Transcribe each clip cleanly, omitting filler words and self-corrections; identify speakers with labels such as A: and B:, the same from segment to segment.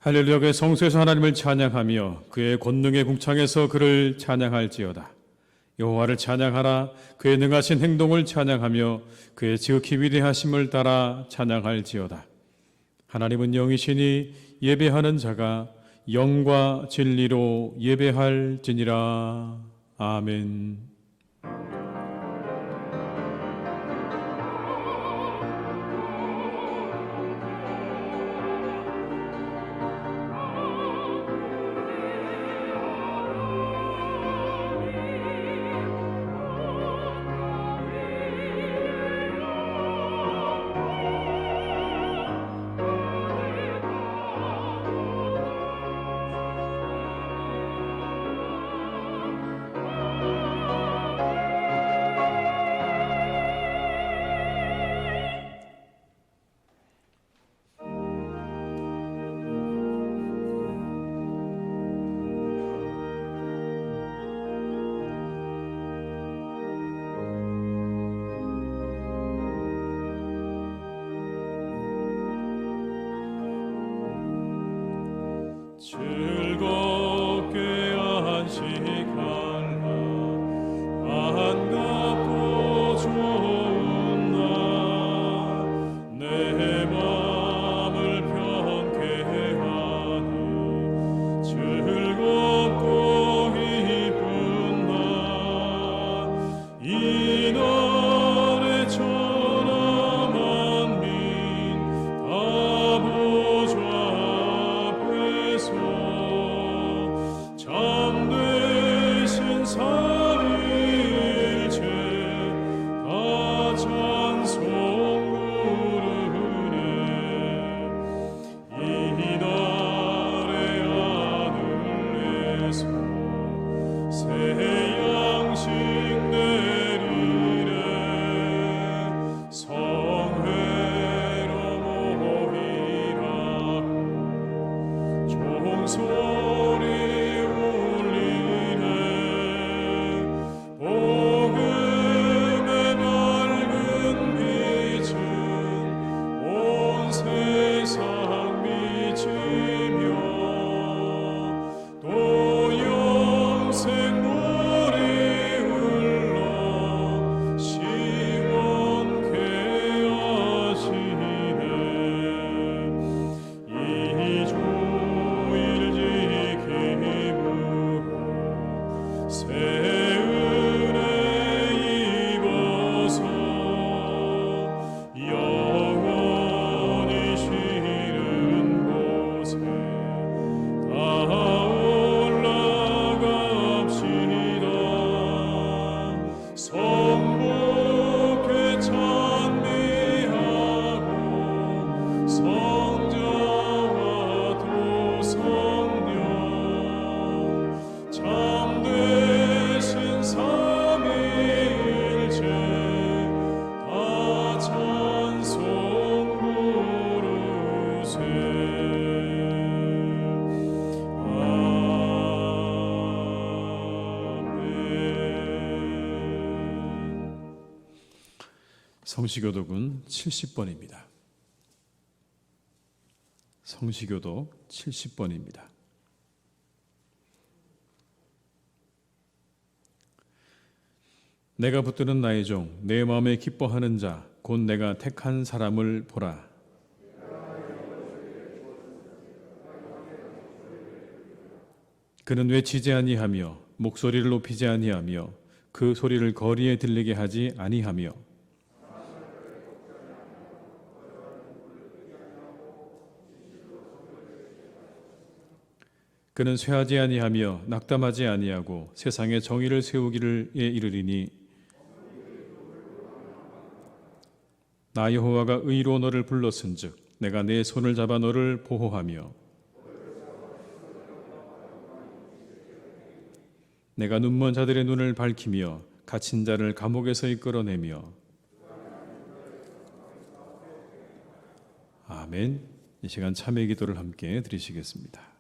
A: 할렐루야. 그의 성소에서 하나님을 찬양하며 그의 권능의 궁창에서 그를 찬양할지어다. 여호와를 찬양하라. 그의 능하신 행동을 찬양하며 그의 지극히 위대하심을 따라 찬양할지어다. 하나님은 영이시니 예배하는 자가 영과 진리로 예배할지니라. 아멘.
B: 즐겁게 안식하라. 반갑고 좋은 날 내 맘을 편케 하니 즐겁고 기쁜 날 이날에 천하 만민 다 보좌 잠되신 삼위일체 다 찬송 부르네. 이날의 하늘에서 새 양식 내리네. 성회로 모이라. 종소리 울리네. 복음의 밝은 빛은 온 세상 비치며 또 영생 물이 흘러 시원케 하시네. 이 주일 지키고 새 은혜 입어서 영원히 쉬는 곳에 다 올라갑시다. 성복에 찬미하고 성자와 도성령 잠되신 삼위일체 다 찬송 부르세. 아멘.
A: 성시교독은 70번입니다. 성시교독 70번입니다. 내가 붙드는 나의 종, 내 마음에 기뻐하는 자, 곧 내가 택한 사람을 보라. 그는 외치지 아니하며 목소리를 높이지 아니하며 그 소리를 거리에 들리게 하지 아니하며 그는 쇠하지 아니하며 낙담하지 아니하고 세상에 정의를 세우기를 이르리니 나 여호와가 의로 너를 불렀은즉 내가 내 손을 잡아 너를 보호하며 내가 눈먼 자들의 눈을 밝히며 갇힌 자를 감옥에서 이끌어내며. 아멘. 이 시간 참회 기도를 함께 드리시겠습니다.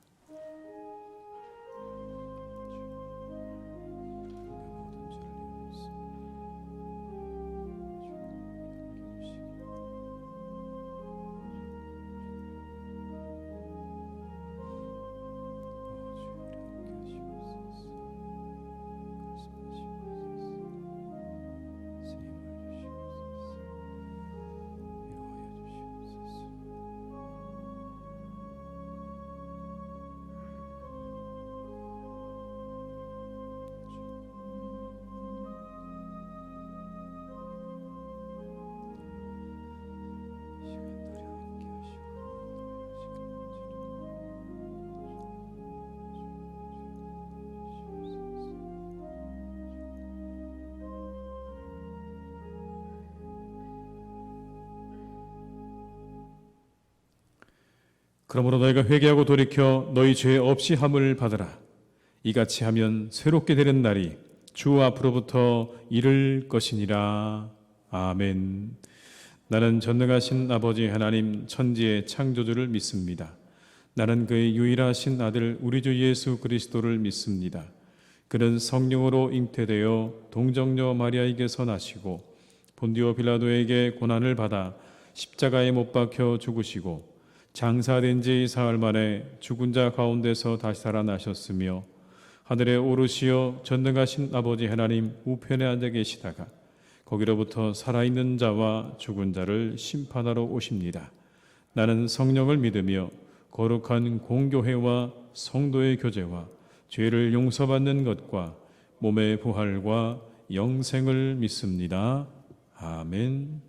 A: 그러므로 너희가 회개하고 돌이켜 너희 죄 없이 함을 받으라. 이같이 하면 새롭게 되는 날이 주 앞으로부터 이를 것이니라. 아멘. 나는 전능하신 아버지 하나님 천지의 창조주를 믿습니다. 나는 그의 유일하신 아들 우리 주 예수 그리스도를 믿습니다. 그는 성령으로 잉태되어 동정녀 마리아에게서 나시고 본디오 빌라도에게 고난을 받아 십자가에 못 박혀 죽으시고 장사된 지 사흘 만에 죽은 자 가운데서 다시 살아나셨으며 하늘에 오르시어 전능하신 아버지 하나님 우편에 앉아 계시다가 거기로부터 살아있는 자와 죽은 자를 심판하러 오십니다. 나는 성령을 믿으며 거룩한 공교회와 성도의 교제와 죄를 용서받는 것과 몸의 부활과 영생을 믿습니다. 아멘.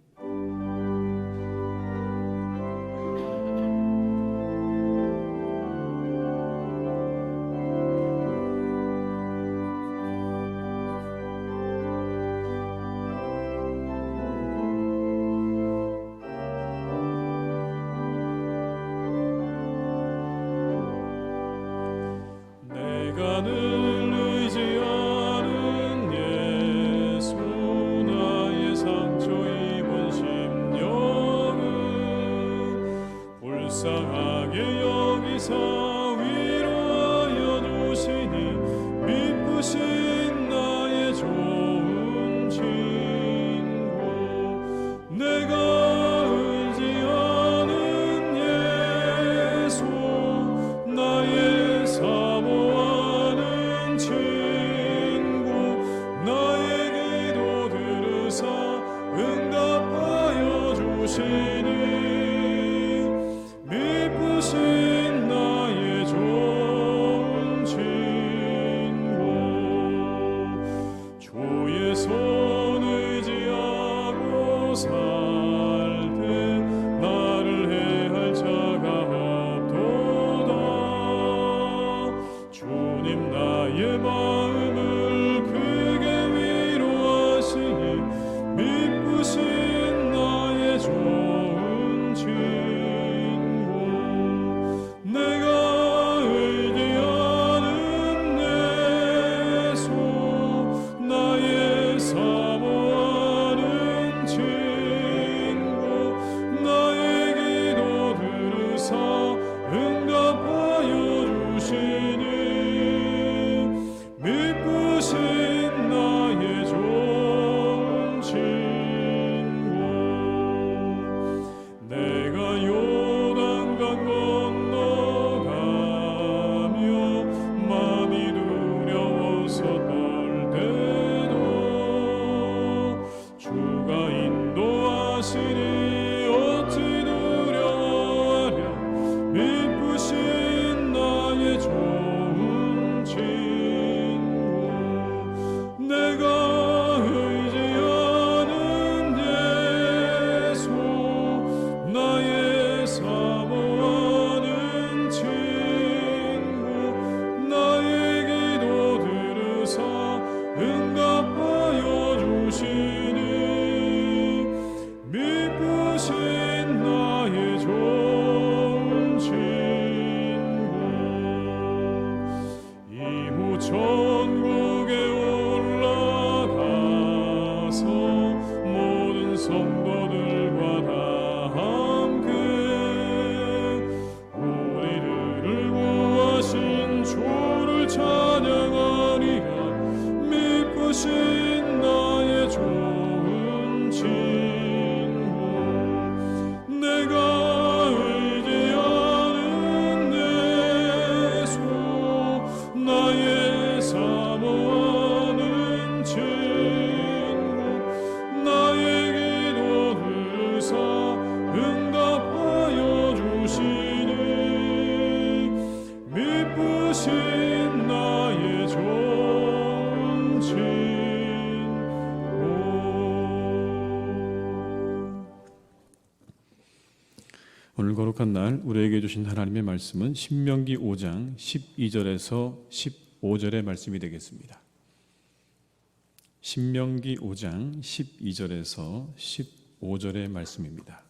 B: 내가 늘 의지하는 예수 나의 상처 입은 심령은 불쌍하게 여기사 위로하여 주시니 미쁘신 나의 좋은 친구 내가 의지하는 예수 나의 사모하는 친구 나의 기도 들으사 응답하여 주시니 미쁘신 나의 좋은 친구 주의 손 의지하고 살 때 나를 해할 자가 없도다 주님 나의 마음을 크게 위로하시니 미쁘신 나의 좋은 친구 내가 의지하는 예수 나의 사모하는 친구 나의 기도 들으사 응답하여 주시니 미쁘신 나의 좋은 친구 내가 요단강 건너가며 마음이 두려워서 떨 때도 주가 인도하시니 어찌 두려워하랴 미쁘신 나의 좋은 친구 내가 의지하는 예수 나의 사모하는 친구 나의 기도 들으사 응답하여 주시니 미쁘신 나의 좋은 친구 이후 천국에 올라가서 모든 성도들과 다 함께 우리를 구하신 주를 찬양하리라 미쁘신 나의 좋은 친구 내가 의지하는 예수 나의 사모하는 친구 나의 기도 들으사 응답하여 주시니 미쁘신 나의 좋은 친구
A: 오늘 거룩한 날 우리에게 주신 하나님의 말씀은 신명기 5장 12절에서 15절의 말씀이 되겠습니다. 신명기 5장 12절에서 15절의 말씀입니다.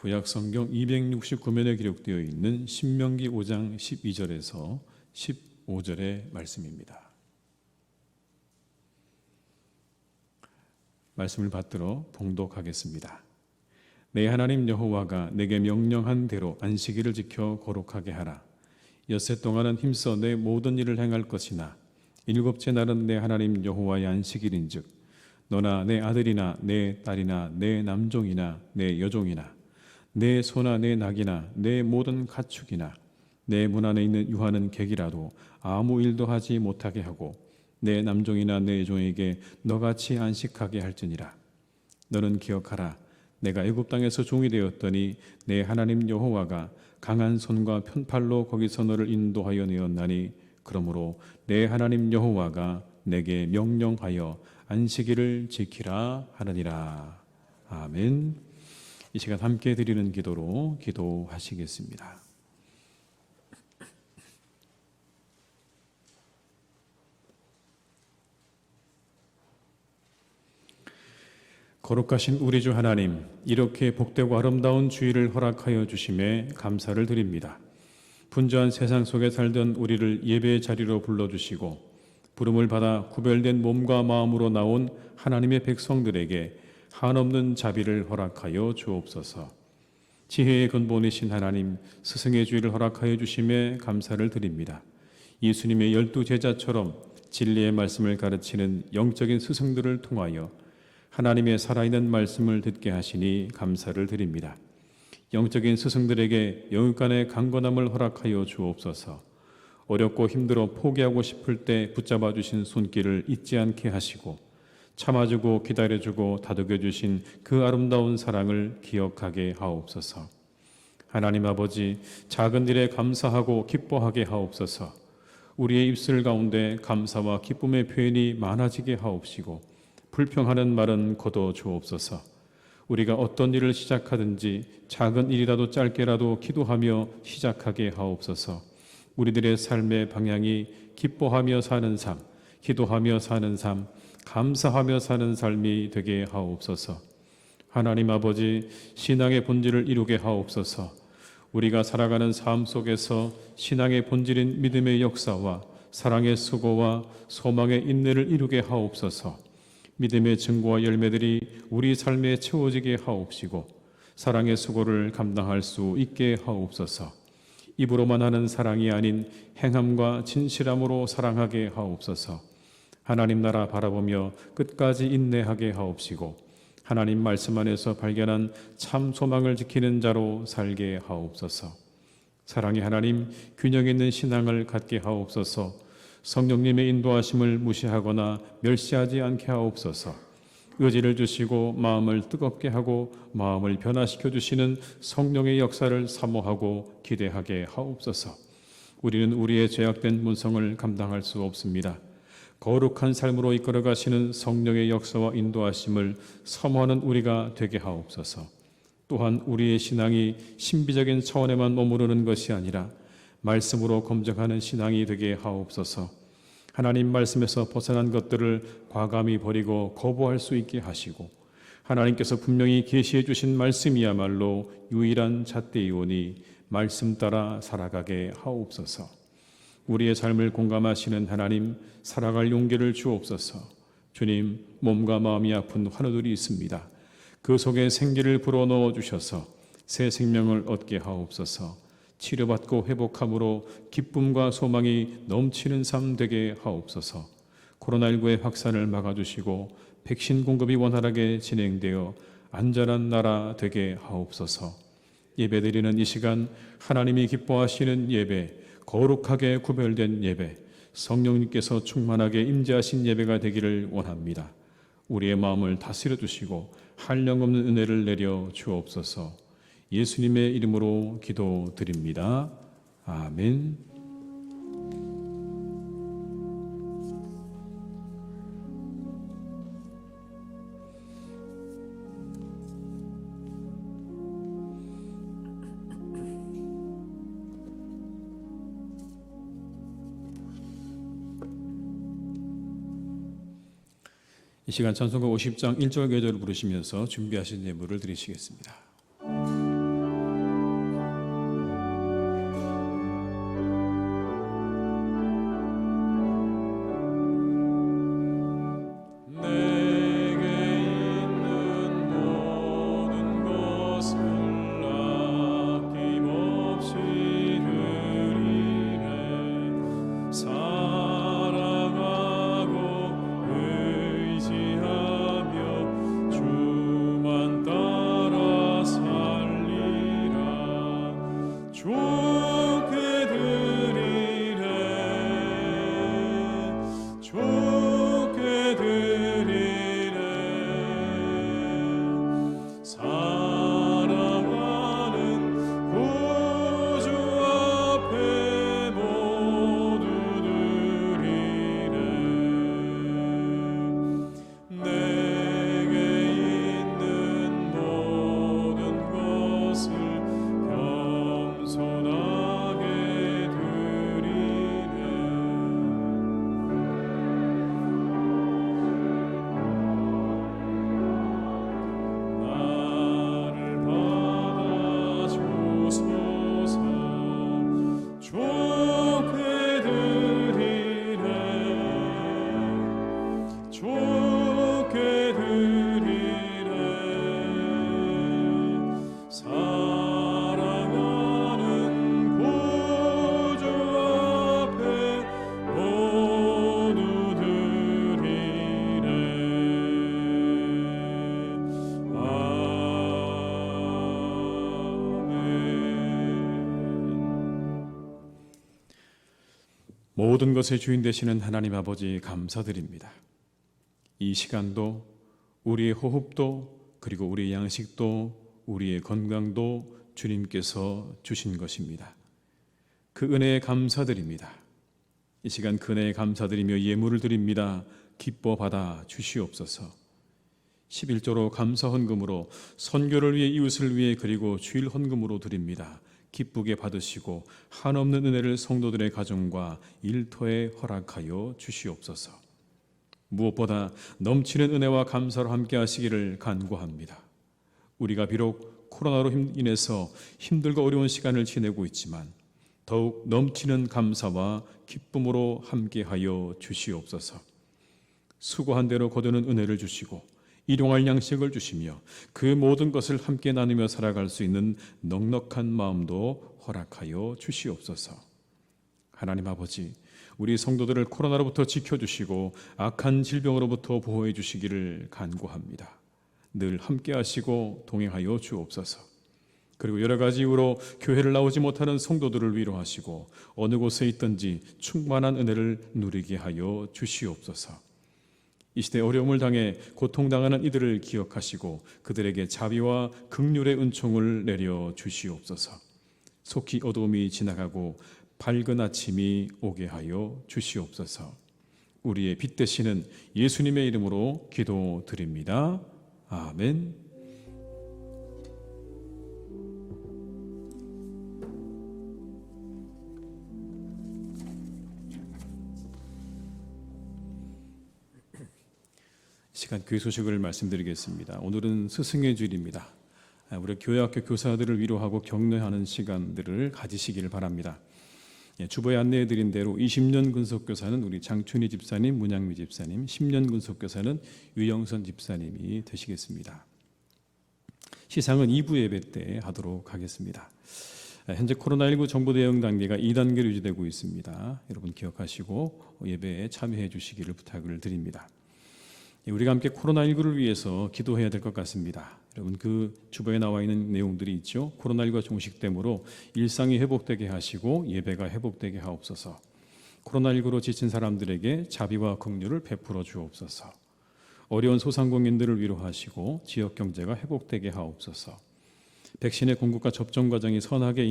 A: 구약 성경 269면에 기록되어 있는 신명기 5장 12절에서 15절의 말씀입니다. 말씀을 받들어 봉독하겠습니다. 내 하나님 여호와가 내게 명령한 대로 안식일을 지켜 거룩하게 하라. 엿새 동안은 힘써 내 모든 일을 행할 것이나 일곱째 날은 내 하나님 여호와의 안식일인즉 너나 내 아들이나 내 딸이나 내 남종이나 내 여종이나 내 소나 내 낙이나 내 모든 가축이나 내 문 안에 있는 유하는 객이라도 아무 일도 하지 못하게 하고 내 남종이나 내 종에게 너같이 안식하게 할지니라. 너는 기억하라. 내가 애굽 땅에서 종이 되었더니 내 하나님 여호와가 강한 손과 편팔로 거기서 너를 인도하여 내었나니 그러므로 내 하나님 여호와가 내게 명령하여 안식일을 지키라 하느니라. 아멘. 이 시간 함께 드리는 기도로 기도하시겠습니다. 거룩하신 우리 주 하나님, 이렇게 복되고 아름다운 주일을 허락하여 주심에 감사를 드립니다. 분주한 세상 속에 살던 우리를 예배의 자리로 불러주시고 부름을 받아 구별된 몸과 마음으로 나온 하나님의 백성들에게 한없는 자비를 허락하여 주옵소서. 지혜의 근본이신 하나님, 스승의 주일을 허락하여 주심에 감사를 드립니다. 예수님의 12 제자처럼 진리의 말씀을 가르치는 영적인 스승들을 통하여 하나님의 살아있는 말씀을 듣게 하시니 감사를 드립니다. 영적인 스승들에게 영육간의 강건함을 허락하여 주옵소서. 어렵고 힘들어 포기하고 싶을 때 붙잡아 주신 손길을 잊지 않게 하시고 참아주고 기다려주고 다독여 주신 그 아름다운 사랑을 기억하게 하옵소서. 하나님 아버지, 작은 일에 감사하고 기뻐하게 하옵소서. 우리의 입술 가운데 감사와 기쁨의 표현이 많아지게 하옵시고 불평하는 말은 거둬 주옵소서. 우리가 어떤 일을 시작하든지 작은 일이라도 짧게라도 기도하며 시작하게 하옵소서. 우리들의 삶의 방향이 기뻐하며 사는 삶, 기도하며 사는 삶, 감사하며 사는 삶이 되게 하옵소서. 하나님 아버지, 신앙의 본질을 이루게 하옵소서. 우리가 살아가는 삶 속에서 신앙의 본질인 믿음의 역사와 사랑의 수고와 소망의 인내를 이루게 하옵소서. 믿음의 증거와 열매들이 우리 삶에 채워지게 하옵시고 사랑의 수고를 감당할 수 있게 하옵소서. 입으로만 하는 사랑이 아닌 행함과 진실함으로 사랑하게 하옵소서. 하나님 나라 바라보며 끝까지 인내하게 하옵시고 하나님 말씀 안에서 발견한 참 소망을 지키는 자로 살게 하옵소서. 사랑의 하나님, 균형 있는 신앙을 갖게 하옵소서. 성령님의 인도하심을 무시하거나 멸시하지 않게 하옵소서. 의지를 주시고 마음을 뜨겁게 하고 마음을 변화시켜 주시는 성령의 역사를 사모하고 기대하게 하옵소서. 우리는 우리의 죄악된 문성을 감당할 수 없습니다. 거룩한 삶으로 이끌어 가시는 성령의 역사와 인도하심을 사모하는 우리가 되게 하옵소서. 또한 우리의 신앙이 신비적인 차원에만 머무르는 것이 아니라 말씀으로 검증하는 신앙이 되게 하옵소서. 하나님 말씀에서 벗어난 것들을 과감히 버리고 거부할 수 있게 하시고 하나님께서 분명히 계시해 주신 말씀이야말로 유일한 잣대이오니 말씀 따라 살아가게 하옵소서. 우리의 삶을 공감하시는 하나님, 살아갈 용기를 주옵소서. 주님, 몸과 마음이 아픈 환우들이 있습니다. 그 속에 생기를 불어넣어 주셔서 새 생명을 얻게 하옵소서. 치료받고 회복함으로 기쁨과 소망이 넘치는 삶 되게 하옵소서. 코로나19의 확산을 막아주시고 백신 공급이 원활하게 진행되어 안전한 나라 되게 하옵소서. 예배드리는 이 시간 하나님이 기뻐하시는 예배, 거룩하게 구별된 예배, 성령님께서 충만하게 임재하신 예배가 되기를 원합니다. 우리의 마음을 다스려 주시고 한량없는 은혜를 내려 주옵소서. 예수님의 이름으로 기도드립니다. 아멘. 이 시간 찬송가 50장 1절 2절을 부르시면서 준비하신 예물을 드리시겠습니다. 모든 것의 주인 되시는 하나님 아버지 감사드립니다. 이 시간도 우리의 호흡도 그리고 우리의 양식도 우리의 건강도 주님께서 주신 것입니다. 그 은혜에 감사드립니다. 이 시간 그 은혜에 감사드리며 예물을 드립니다. 기뻐 받아 주시옵소서. 11조로 감사 헌금으로 선교를 위해 이웃을 위해 그리고 주일 헌금으로 드립니다. 기쁘게 받으시고 한없는 은혜를 성도들의 가정과 일터에 허락하여 주시옵소서. 무엇보다 넘치는 은혜와 감사로 함께 하시기를 간구합니다. 우리가 비록 코로나로 인해서 힘들고 어려운 시간을 지내고 있지만 더욱 넘치는 감사와 기쁨으로 함께하여 주시옵소서. 수고한 대로 거두는 은혜를 주시고 일용할 양식을 주시며 그 모든 것을 함께 나누며 살아갈 수 있는 넉넉한 마음도 허락하여 주시옵소서. 하나님 아버지, 우리 성도들을 코로나로부터 지켜주시고 악한 질병으로부터 보호해 주시기를 간구합니다. 늘 함께 하시고 동행하여 주옵소서. 그리고 여러 가지 이유로 교회를 나오지 못하는 성도들을 위로하시고 어느 곳에 있든지 충만한 은혜를 누리게 하여 주시옵소서. 이 시대 어려움을 당해 고통당하는 이들을 기억하시고 그들에게 자비와 긍휼의 은총을 내려 주시옵소서. 속히 어두움이 지나가고 밝은 아침이 오게 하여 주시옵소서. 우리의 빛 되시는 예수님의 이름으로 기도드립니다. 아멘. 시간 교회 소식을 말씀드리겠습니다. 오늘은 스승의 주일입니다. 우리 교회학교 교사들을 위로하고 격려하는 시간들을 가지시기를 바랍니다. 주보에 안내해드린 대로 20년 근속교사는 우리 장춘희 집사님, 문양미 집사님, 10년 근속교사는 유영선 집사님이 되시겠습니다. 시상은 2부 예배 때 하도록 하겠습니다. 현재 코로나19 정부 대응 단계가 2단계로 유지되고 있습니다. 여러분 기억하시고 예배에 참여해 주시기를 부탁을 드립니다. 우리가 함께 코로나19를 위해서 기도해야 될 것 같습니다. 여러분 그 주보에 나와 있는 내용들이 있죠. 코로나19가 종식됨으로 일상이 회복되게 하시고 예배가 회복되게 하옵소서. 코로나19로 지친 사람들에게 자비와 긍휼을 베풀어 주옵소서. 어려운 소상공인들을 위로하시고 지역 경제가 회복되게 하옵소서. 백신의 공급과 접종 과정이 선하게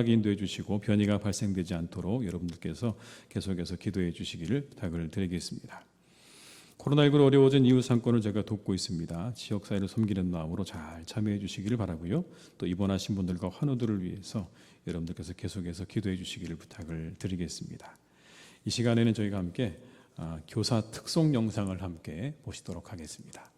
A: 인도해 주시고 변이가 발생되지 않도록 여러분들께서 계속해서 기도해 주시기를 부탁을 드리겠습니다. 코로나19로 어려워진 이웃 상권을 제가 돕고 있습니다. 지역사회를 섬기는 마음으로 잘 참여해 주시기를 바라고요. 또 입원하신 분들과 환우들을 위해서 여러분들께서 계속해서 기도해 주시기를 부탁을 드리겠습니다. 이 시간에는 저희가 함께 교사 특송 영상을 함께 보시도록 하겠습니다.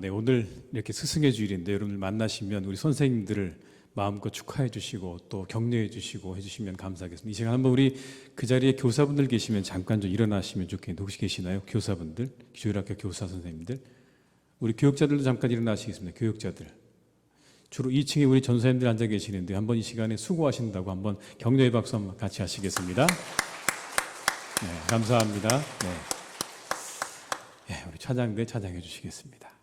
A: 네, 오늘 이렇게 스승의 주일인데 여러분들 만나시면 우리 선생님들을 마음껏 축하해 주시고 또 격려해 주시고 해주시면 감사하겠습니다. 이 시간 한번 우리 그 자리에 교사분들 계시면 잠깐 좀 일어나시면 좋겠는데 혹시 계시나요? 교사분들, 주일학교 교사 선생님들, 우리 교육자들도 잠깐 일어나시겠습니다. 교육자들. 주로 2층에 우리 전사님들 앉아 계시는데 한번 이 시간에 수고하신다고 한번 격려의 박수 한번 같이 하시겠습니다. 네, 감사합니다. 네. 네, 우리 찬양대 찬양해 주시겠습니다.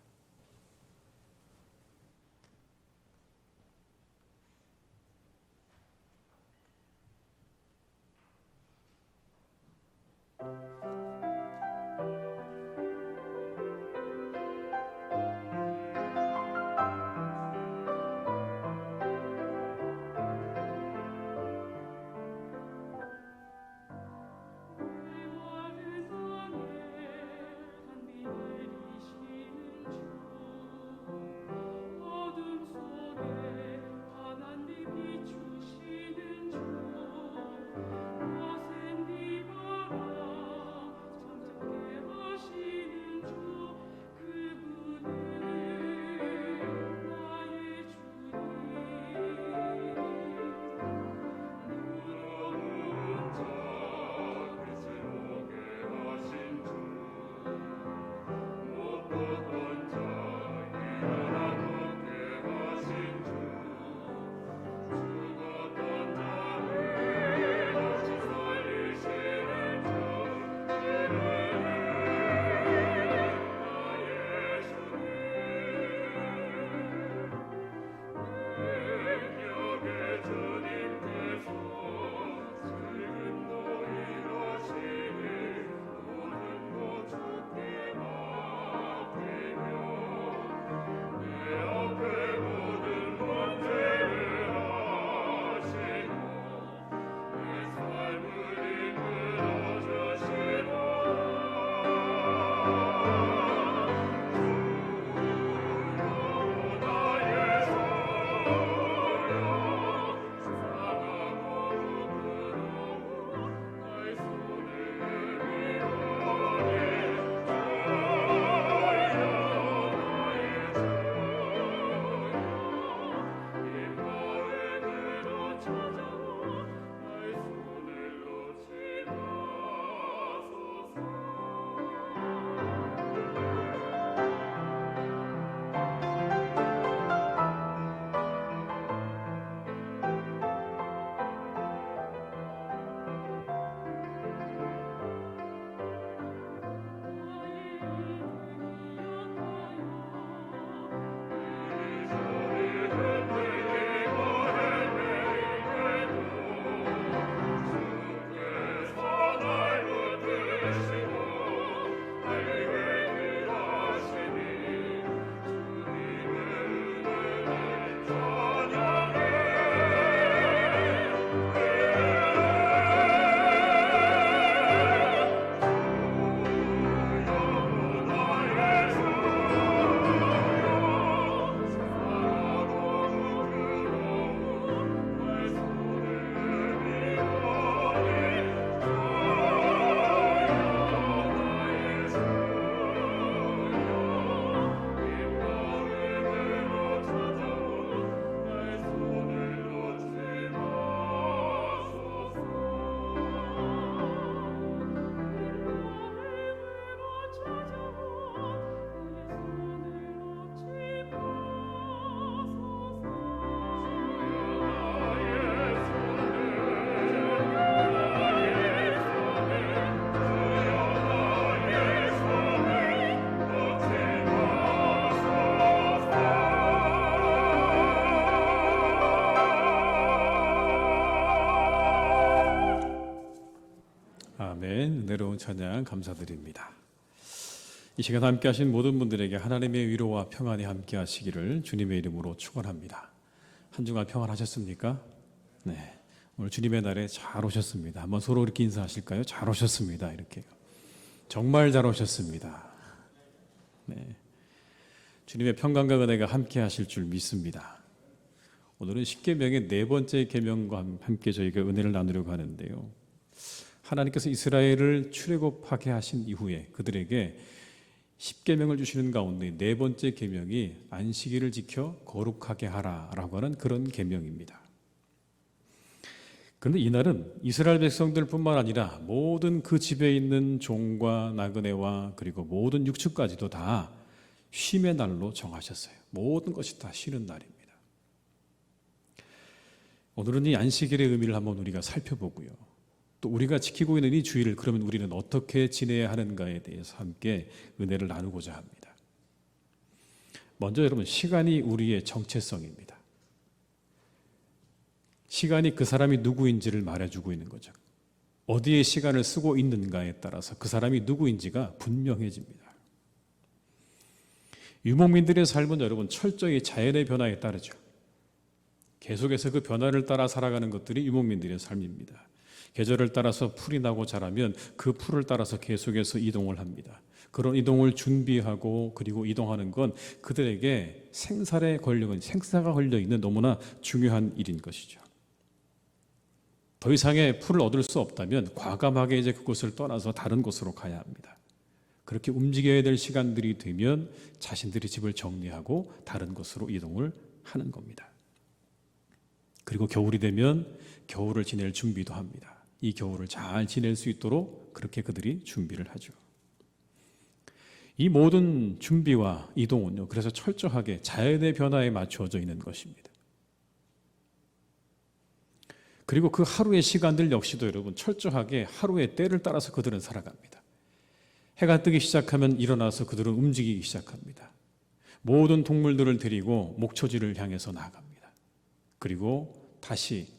A: 아멘. 은혜로운 찬양 감사드립니다. 이 시간 함께 하신 모든 분들에게 하나님의 위로와 평안이 함께 하시기를 주님의 이름으로 축원합니다. 한 주간 평안하셨습니까? 네. 오늘 주님의 날에 잘 오셨습니다. 한번 서로 이렇게 인사하실까요? 잘 오셨습니다. 이렇게. 정말 잘 오셨습니다. 네. 주님의 평강과 은혜가 함께 하실 줄 믿습니다. 오늘은 십계명의 네 번째 계명과 함께 저희가 은혜를 나누려고 하는데요. 하나님께서 이스라엘을 출애굽하게 하신 이후에 그들에게 십계명을 주시는 가운데 네 번째 계명이 안식일을 지켜 거룩하게 하라라고 하는 그런 계명입니다. 그런데 이날은 이스라엘 백성들뿐만 아니라 모든 그 집에 있는 종과 나그네와 그리고 모든 육축까지도 다 쉼의 날로 정하셨어요. 모든 것이 다 쉬는 날입니다. 오늘은 이 안식일의 의미를 한번 우리가 살펴보고요. 또 우리가 지키고 있는 이 주일을 그러면 우리는 어떻게 지내야 하는가에 대해서 함께 은혜를 나누고자 합니다. 먼저 여러분, 시간이 우리의 정체성입니다. 시간이 그 사람이 누구인지를 말해주고 있는 거죠. 어디에 시간을 쓰고 있는가에 따라서 그 사람이 누구인지가 분명해집니다. 유목민들의 삶은 여러분 철저히 자연의 변화에 따르죠. 계속해서 그 변화를 따라 살아가는 것들이 유목민들의 삶입니다. 계절을 따라서 풀이 나고 자라면 그 풀을 따라서 계속해서 이동을 합니다. 그런 이동을 준비하고 그리고 이동하는 건 그들에게 생사가 걸려 있는 너무나 중요한 일인 것이죠. 더 이상의 풀을 얻을 수 없다면 과감하게 이제 그곳을 떠나서 다른 곳으로 가야 합니다. 그렇게 움직여야 될 시간들이 되면 자신들이 집을 정리하고 다른 곳으로 이동을 하는 겁니다. 그리고 겨울이 되면 겨울을 지낼 준비도 합니다. 이 겨울을 잘 지낼 수 있도록 그렇게 그들이 준비를 하죠. 이 모든 준비와 이동은요, 그래서 철저하게 자연의 변화에 맞추어져 있는 것입니다. 그리고 그 하루의 시간들 역시도 여러분 철저하게 하루의 때를 따라서 그들은 살아갑니다. 해가 뜨기 시작하면 일어나서 그들은 움직이기 시작합니다. 모든 동물들을 데리고 목초지를 향해서 나아갑니다. 그리고 다시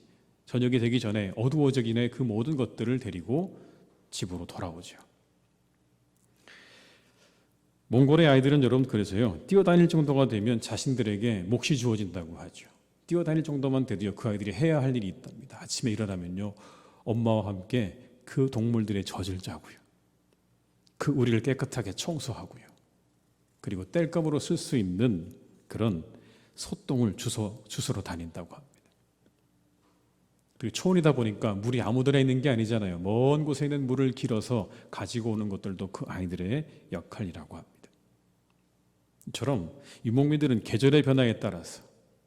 A: 저녁이 되기 전에 어두워지기 전에 그 모든 것들을 데리고 집으로 돌아오죠. 몽골의 아이들은 여러분 그래서요, 뛰어다닐 정도가 되면 자신들에게 몫이 주어진다고 하죠. 뛰어다닐 정도만 돼도요, 그 아이들이 해야 할 일이 있답니다. 아침에 일어나면요, 엄마와 함께 그 동물들의 젖을 짜고요, 그 우리를 깨끗하게 청소하고요, 그리고 땔감으로 쓸 수 있는 그런 소똥을 주스러 다닌다고 합니다. 그리고 초원이다 보니까 물이 아무 데나 있는 게 아니잖아요. 먼 곳에 있는 물을 길어서 가지고 오는 것들도 그 아이들의 역할이라고 합니다. 이처럼 유목민들은 계절의 변화에 따라서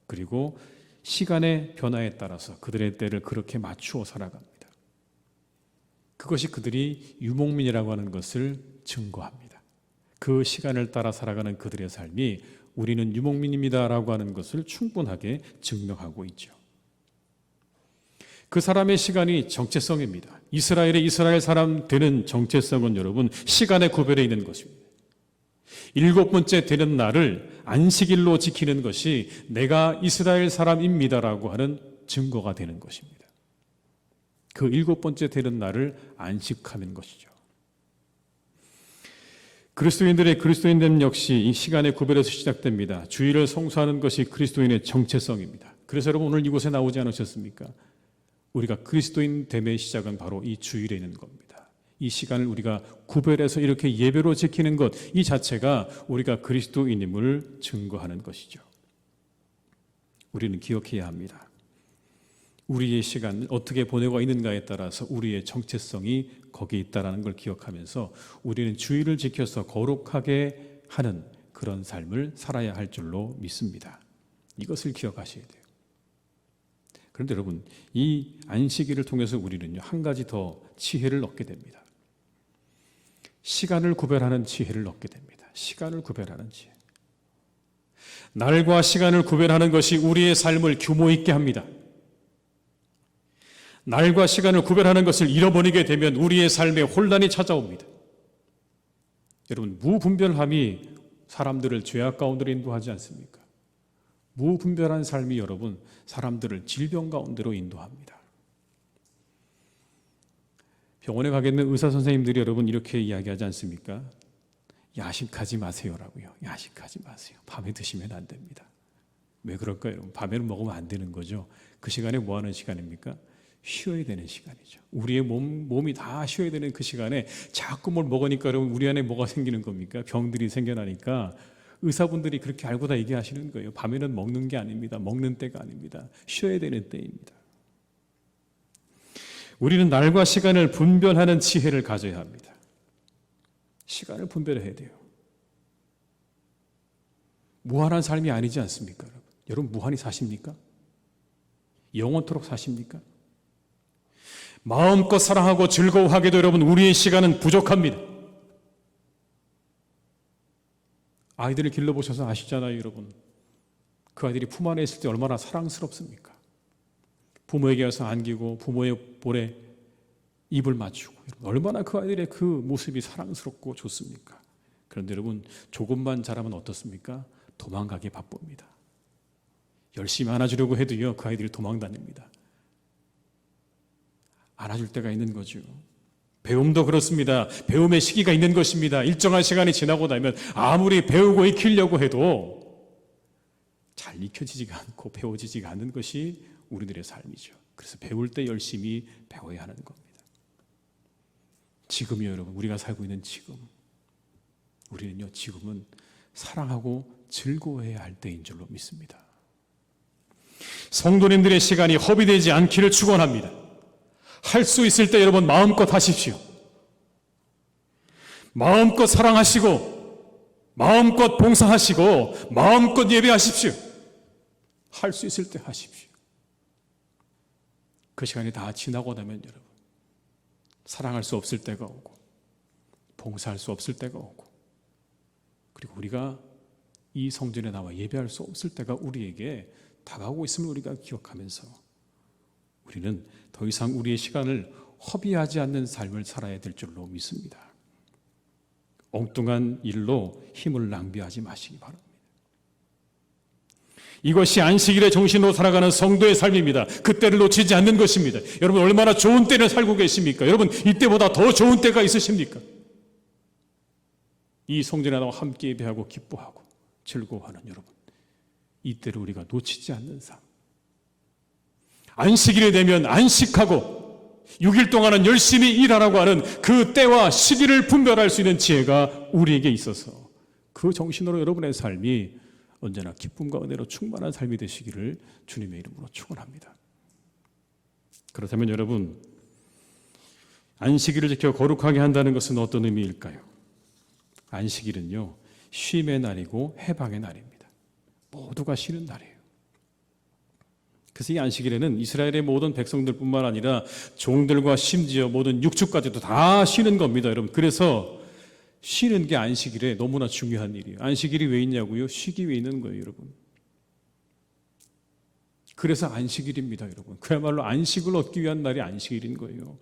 A: 그리고 시간의 변화에 따라서 그들의 때를 그렇게 맞추어 살아갑니다. 그것이 그들이 유목민이라고 하는 것을 증거합니다. 그 시간을 따라 살아가는 그들의 삶이 우리는 유목민입니다라고 하는 것을 충분하게 증명하고 있죠. 그 사람의 시간이 정체성입니다. 이스라엘 사람 되는 정체성은 여러분 시간의 구별에 있는 것입니다. 7번째 되는 날을 안식일로 지키는 것이 내가 이스라엘 사람입니다라고 하는 증거가 되는 것입니다. 그 7번째 되는 날을 안식하는 것이죠. 그리스도인들의 그리스도인됨 역시 이 시간의 구별에서 시작됩니다. 주일을 성수하는 것이 그리스도인의 정체성입니다. 그래서 여러분 오늘 이곳에 나오지 않으셨습니까? 우리가 그리스도인 됨의 시작은 바로 이 주일에 있는 겁니다. 이 시간을 우리가 구별해서 이렇게 예배로 지키는 것, 이 자체가 우리가 그리스도인임을 증거하는 것이죠. 우리는 기억해야 합니다. 우리의 시간을 어떻게 보내고 있는가에 따라서 우리의 정체성이 거기에 있다는 걸 기억하면서 우리는 주일을 지켜서 거룩하게 하는 그런 삶을 살아야 할 줄로 믿습니다. 이것을 기억하셔야 돼요. 그런데 여러분, 이 안식일을 통해서 우리는요, 한 가지 더 지혜를 얻게 됩니다. 시간을 구별하는 지혜를 얻게 됩니다. 시간을 구별하는 지혜. 날과 시간을 구별하는 것이 우리의 삶을 규모 있게 합니다. 날과 시간을 구별하는 것을 잃어버리게 되면 우리의 삶에 혼란이 찾아옵니다. 여러분, 무분별함이 사람들을 죄악 가운데로 인도하지 않습니까? 무분별한 삶이 여러분 사람들을 질병 가운데로 인도합니다. 병원에 가겠는 의사 선생님들이 여러분 이렇게 이야기하지 않습니까? 야식하지 마세요라고요. 야식하지 마세요. 밤에 드시면 안 됩니다. 왜 그럴까요? 여러분? 밤에는 먹으면 안 되는 거죠. 그 시간에 뭐 하는 시간입니까? 쉬어야 되는 시간이죠. 우리의 몸이 다 쉬어야 되는 그 시간에 자꾸 뭘 먹으니까 여러분 우리 안에 뭐가 생기는 겁니까? 병들이 생겨나니까 의사분들이 그렇게 알고 다 얘기하시는 거예요. 밤에는 먹는 게 아닙니다. 먹는 때가 아닙니다. 쉬어야 되는 때입니다. 우리는 날과 시간을 분별하는 지혜를 가져야 합니다. 시간을 분별해야 돼요. 무한한 삶이 아니지 않습니까? 여러분 무한히 사십니까? 영원토록 사십니까? 마음껏 사랑하고 즐거워하게도 여러분 우리의 시간은 부족합니다. 아이들을 길러보셔서 아시잖아요, 여러분. 그 아이들이 품 안에 있을 때 얼마나 사랑스럽습니까? 부모에게 와서 안기고 부모의 볼에 입을 맞추고 얼마나 그 아이들의 그 모습이 사랑스럽고 좋습니까? 그런데 여러분 조금만 자라면 어떻습니까? 도망가기 바쁩니다. 열심히 안아주려고 해도요 그 아이들이 도망다닙니다. 안아줄 때가 있는 거죠. 배움도 그렇습니다. 배움의 시기가 있는 것입니다. 일정한 시간이 지나고 나면 아무리 배우고 익히려고 해도 잘 익혀지지가 않고 배워지지가 않는 것이 우리들의 삶이죠. 그래서 배울 때 열심히 배워야 하는 겁니다. 지금이요 여러분, 우리가 살고 있는 지금, 우리는요 지금은 사랑하고 즐거워해야 할 때인 줄로 믿습니다. 성도님들의 시간이 허비되지 않기를 축원합니다. 할 수 있을 때 여러분 마음껏 하십시오. 마음껏 사랑하시고 마음껏 봉사하시고 마음껏 예배하십시오. 할 수 있을 때 하십시오. 그 시간이 다 지나고 나면 여러분 사랑할 수 없을 때가 오고 봉사할 수 없을 때가 오고 그리고 우리가 이 성전에 나와 예배할 수 없을 때가 우리에게 다가오고 있음을 우리가 기억하면서 우리는 더 이상 우리의 시간을 허비하지 않는 삶을 살아야 될 줄로 믿습니다. 엉뚱한 일로 힘을 낭비하지 마시기 바랍니다. 이것이 안식일의 정신으로 살아가는 성도의 삶입니다. 그 때를 놓치지 않는 것입니다. 여러분 얼마나 좋은 때를 살고 계십니까? 여러분 이때보다 더 좋은 때가 있으십니까? 이 성전에 나와 함께 예배하고 기뻐하고 즐거워하는 여러분, 이 때를 우리가 놓치지 않는 삶. 안식일이 되면 안식하고 6일 동안은 열심히 일하라고 하는 그 때와 시기를 분별할 수 있는 지혜가 우리에게 있어서 그 정신으로 여러분의 삶이 언제나 기쁨과 은혜로 충만한 삶이 되시기를 주님의 이름으로 축원합니다. 그렇다면 여러분, 안식일을 지켜 거룩하게 한다는 것은 어떤 의미일까요? 안식일은요 쉼의 날이고 해방의 날입니다. 모두가 쉬는 날이에요. 그래서 이 안식일에는 이스라엘의 모든 백성들뿐만 아니라 종들과 심지어 모든 육축까지도 다 쉬는 겁니다, 여러분. 그래서 쉬는 게 안식일에 너무나 중요한 일이에요. 안식일이 왜 있냐고요? 쉬기 위해 있는 거예요, 여러분. 그래서 안식일입니다, 여러분. 그야말로 안식을 얻기 위한 날이 안식일인 거예요.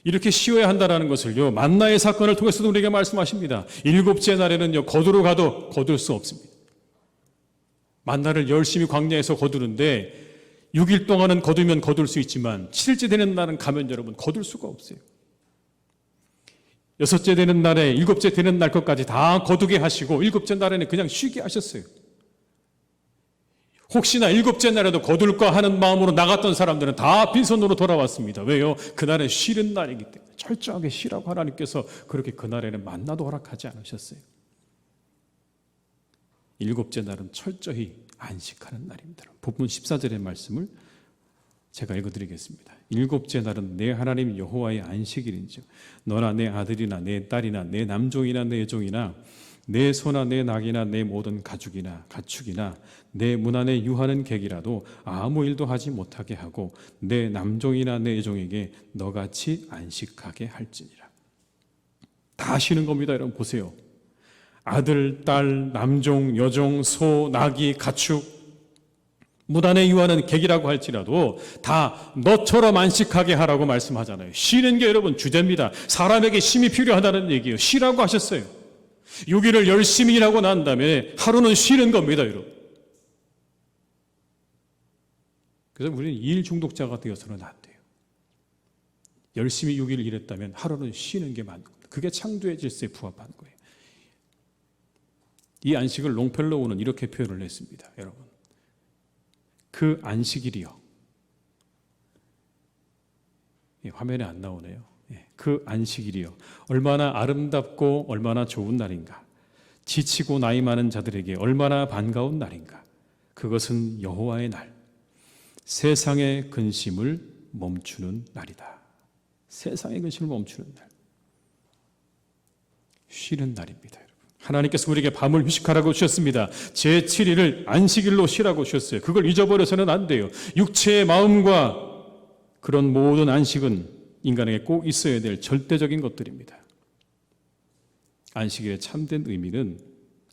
A: 이렇게 쉬어야 한다는 것을요 만나의 사건을 통해서도 우리에게 말씀하십니다. 7째 날에는요 거두러 가도 거둘 수 없습니다. 만나를 열심히 광야에서 거두는데 6일 동안은 거두면 거둘 수 있지만 7일째 되는 날은 가면 여러분 거둘 수가 없어요. 6째 되는 날에 7째 되는 날 것까지 다 거두게 하시고 7째 날에는 그냥 쉬게 하셨어요. 혹시나 7째 날에도 거둘까 하는 마음으로 나갔던 사람들은 다 빈손으로 돌아왔습니다. 왜요? 그날은 쉬는 날이기 때문에 철저하게 쉬라고 하나님께서 그렇게 그날에는 만나도 허락하지 않으셨어요. 7째 날은 철저히 안식하는 날입니다. 본문 14절의 말씀을 제가 읽어드리겠습니다. 7째 날은 내 하나님 여호와의 안식일인즉 너나 내 아들이나 내 딸이나 내 남종이나 내 여종이나 내 소나 내 낙이나 내 모든 가축이나 내 문 안에 유하는 객이라도 아무 일도 하지 못하게 하고 내 남종이나 내 여종에게 너같이 안식하게 할지니라. 다 쉬는 겁니다. 여러분 보세요. 아들, 딸, 남종, 여종, 소, 나귀, 가축, 문 안에 유하는 객이라고 할지라도 다 너처럼 안식하게 하라고 말씀하잖아요. 쉬는 게 여러분 주제입니다. 사람에게 쉼이 필요하다는 얘기예요. 쉬라고 하셨어요. 6일을 열심히 일하고 난 다음에 하루는 쉬는 겁니다, 여러분. 그래서 우리는 일 중독자가 되어서는 안 돼요. 열심히 6일 일했다면 하루는 쉬는 게 맞는 겁니다. 그게 창조의 질서에 부합하는 거예요. 이 안식을 롱펠로우는 이렇게 표현을 했습니다, 여러분. 그 안식일이요. 화면에 안 나오네요. 그 안식일이요. 얼마나 아름답고 얼마나 좋은 날인가. 지치고 나이 많은 자들에게 얼마나 반가운 날인가. 그것은 여호와의 날. 세상의 근심을 멈추는 날이다. 세상의 근심을 멈추는 날. 쉬는 날입니다, 여러분. 하나님께서 우리에게 밤을 휴식하라고 주셨습니다. 제7일을 안식일로 쉬라고 주셨어요. 그걸 잊어버려서는 안 돼요. 육체의 마음과 그런 모든 안식은 인간에게 꼭 있어야 될 절대적인 것들입니다. 안식일의 참된 의미는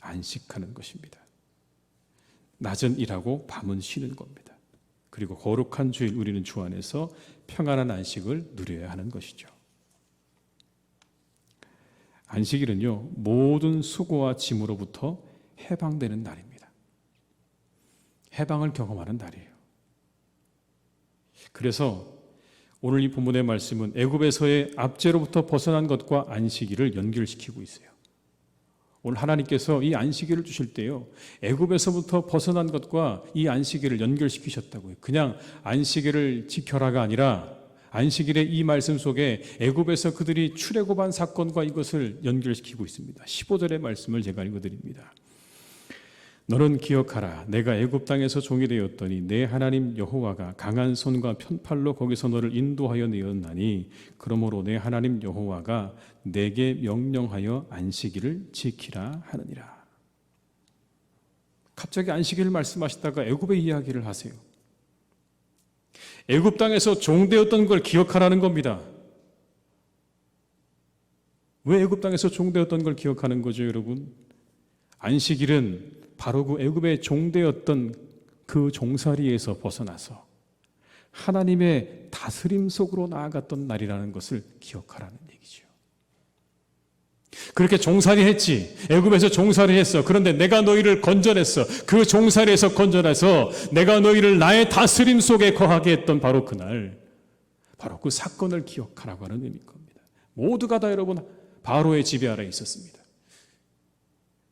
A: 안식하는 것입니다. 낮은 일하고 밤은 쉬는 겁니다. 그리고 거룩한 주일 우리는 주 안에서 평안한 안식을 누려야 하는 것이죠. 안식일은요, 모든 수고와 짐으로부터 해방되는 날입니다. 해방을 경험하는 날이에요. 그래서 오늘 이 본문의 말씀은 애굽에서의 압제로부터 벗어난 것과 안식일을 연결시키고 있어요. 오늘 하나님께서 이 안식일을 주실 때요, 애굽에서부터 벗어난 것과 이 안식일을 연결시키셨다고요. 그냥 안식일을 지켜라가 아니라 안식일의 이 말씀 속에 애굽에서 그들이 출애굽한 사건과 이것을 연결시키고 있습니다. 15절의 말씀을 제가 읽어드립니다. 너는 기억하라. 내가 애굽 땅에서 종이 되었더니 내 하나님 여호와가 강한 손과 편팔로 거기서 너를 인도하여 내었나니 그러므로 내 하나님 여호와가 내게 명령하여 안식일을 지키라 하느니라. 갑자기 안식일을 말씀하시다가 애굽의 이야기를 하세요. 애굽 땅에서 종되었던 걸 기억하라는 겁니다. 왜 애굽 땅에서 종되었던 걸 기억하는 거죠, 여러분? 안식일은 바로 그 애굽의 종되었던 그 종살이에서 벗어나서 하나님의 다스림 속으로 나아갔던 날이라는 것을 기억하라는 얘기죠. 그렇게 종살이 했지. 애굽에서 종살이 했어. 그런데 내가 너희를 건져냈어. 그 종살이에서 건져내서 내가 너희를 나의 다스림 속에 거하게 했던 바로 그날, 바로 그 사건을 기억하라고 하는 의미인 겁니다. 모두가 다 여러분 바로의 지배 아래에 있었습니다.